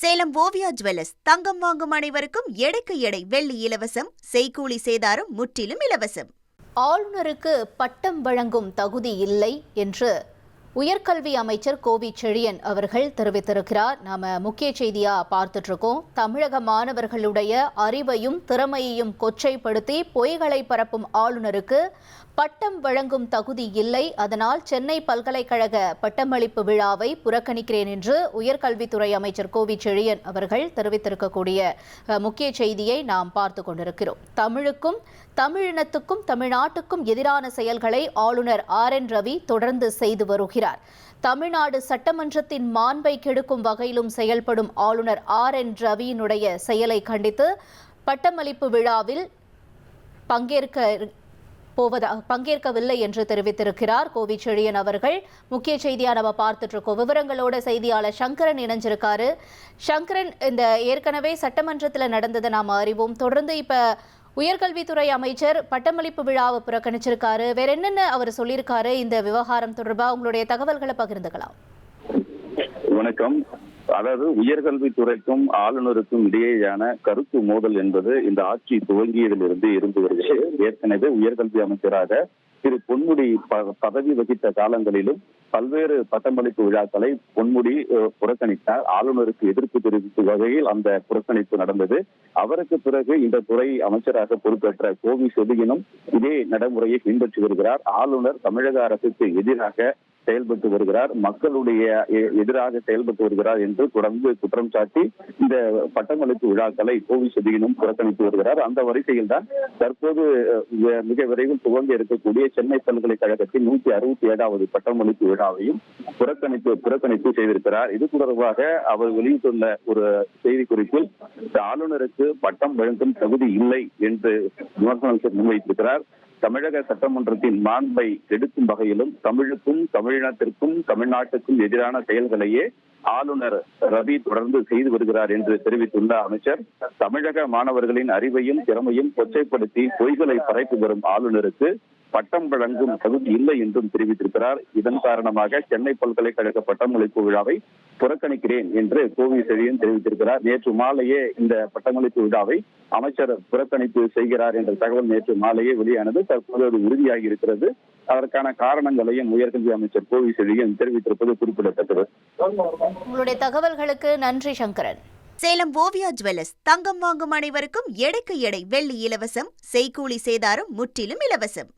Salem Oviya jewellers தங்கம் வாங்கும் அனைவருக்கும் எடைக்கு எடை வெள்ளி இலவசம், செய்கூலி சேதாரம் முற்றிலும் இலவசம். ஆளுநருக்கு பட்டம் வழங்கும் தகுதி இல்லை என்று உயர்கல்வி அமைச்சர் கோவி செழியன் அவர்கள் தெரிவித்திருக்கிறார். நாம முக்கிய செய்தியா பார்த்துட்டு இருக்கோம். தமிழக மாணவர்களுடைய அறிவையும் திறமையையும் கொச்சைப்படுத்தி பொய்களை பரப்பும் ஆளுநருக்கு பட்டம் வழங்கும் தகுதி இல்லை, அதனால் சென்னை பல்கலைக்கழக பட்டமளிப்பு விழாவை புறக்கணிக்கிறேன் என்று உயர்கல்வித்துறை அமைச்சர் கோவி செழியன் அவர்கள் தெரிவித்திருக்கக்கூடிய முக்கிய செய்தியை நாம் பார்த்து கொண்டிருக்கிறோம். தமிழுக்கும் தமிழினத்துக்கும் தமிழ்நாட்டுக்கும் எதிரான செயல்களை ஆளுநர் RN ரவி தொடர்ந்து செய்து வருகிறார். தமிழ்நாடு சட்டமன்றத்தின் மாண்பை கெடுக்கும் வகையிலும் செயல்படும் ஆளுநர் RN ரவியினுடைய செயலை கண்டித்து பட்டமளிப்பு விழாவில் பங்கேற்கவில்லை என்று தெரிவித்திருக்கிறார் கோவி செழியன் அவர்கள். முக்கிய செய்தியா நம்ம பார்த்துட்டு இருக்கோம். விவரங்களோட செய்தியாளர் சங்கரன் இணைஞ்சிருக்காரு. சங்கரன், இந்த ஏற்கனவே சட்டமன்றத்தில் நடந்ததை நாம் அறிவோம். தொடர்ந்து இப்ப உயர்கல்வித்துறை அமைச்சர் பட்டமளிப்பு விழாவை புறக்கணிச்சிருக்காரு. வேற என்னென்ன அவர் சொல்லியிருக்காரு? இந்த விவகாரம் தொடர்பாக உங்களுடைய தகவல்களை பகிர்ந்துக்கலாம். வணக்கம். அதாவது உயர்கல்வித்துறைக்கும் ஆளுநருக்கும் இடையேயான கருத்து மோதல் என்பது இந்த ஆட்சி துவங்கியதிலிருந்து இருந்து வருகிறது. ஏற்கனவே உயர்கல்வி அமைச்சராக திரு பொன்முடி பதவி வகித்த காலங்களிலும் பல்வேறு பட்டமளிப்பு விழாக்களை பொன்முடி புறக்கணித்தார். ஆளுநருக்கு எதிர்ப்பு தெரிவிக்கும் வகையில் அந்த புறக்கணிப்பு நடந்தது. அவருக்கு பிறகு இந்த துறை அமைச்சராக பொறுப்பேற்ற கோவி செழியனும் இதே நடைமுறையை பின்பற்றி வருகிறார். ஆளுநர் தமிழக அரசுக்கு எதிராக செயல்பட்டு வருகிறார், மக்களுடைய எதிராக செயல்பட்டு வருகிறார் என்று தொடர்ந்து குற்றம் சாட்டி இந்த பட்டமளிப்பு விழாக்களை கோவி செழியனும் புறக்கணித்து வருகிறார். அந்த வரிசையில் தான் தற்போது மிக விரைவில் துவங்க இருக்கக்கூடிய சென்னை பல்கலைக்கழகத்தின் 167வது பட்டமளிப்பு விழாவையும் புறக்கணிப்பு செய்திருக்கிறார். இது தொடர்பாக அவர் வெளியிட்டுள்ள ஒரு செய்திக்குறிப்பில் ஆளுநருக்கு பட்டம் வழங்கும் தகுதி இல்லை என்று விமர்சனம் முன்வைத்திருக்கிறார். தமிழக சட்டமன்றத்தின் மாண்பை கெடுக்கும் வகையிலும் தமிழுக்கும் தமிழினத்திற்கும் தமிழ்நாட்டுக்கும் எதிரான செயல்களையே ஆளுநர் ரவி தொடர்ந்து செய்து வருகிறார் என்று தெரிவித்துள்ள அமைச்சர், தமிழக மாணவர்களின் அறிவையும் திறமையும் கொச்சைப்படுத்தி பொய்களை பரப்பி வரும் ஆளுநருக்கு பட்டம் வழங்கும் தகுதி இல்லை என்றும் தெரிவித்திருக்கிறார். இதன் காரணமாக சென்னை பல்கலைக்கழக பட்டமளிப்பு விழாவை புறக்கணிக்கிறேன் என்று கோவி செழியன் தெரிவித்திருக்கிறார். நேற்று மாலையே இந்த பட்டமளிப்பு விழாவை அமைச்சர் புறக்கணிப்பு செய்கிறார் என்ற தகவல் நேற்று மாலையே வெளியானது. தற்போது அது உறுதியாகி இருக்கிறது. அதற்கான காரணங்களையும் உயர்கல்வி அமைச்சர் கோவி செழியன் தெரிவித்திருப்பது குறிப்பிடத்தக்கது. உங்களுடைய தகவல்களுக்கு நன்றி சங்கரன். சேலம் ஓவியா ஜுவல்லர்ஸ் தங்கம் வாங்கும் அனைவருக்கும் எடைக்கு எடை வெள்ளி இலவசம், செய்கூலி சேதாரம் முற்றிலும் இலவசம்.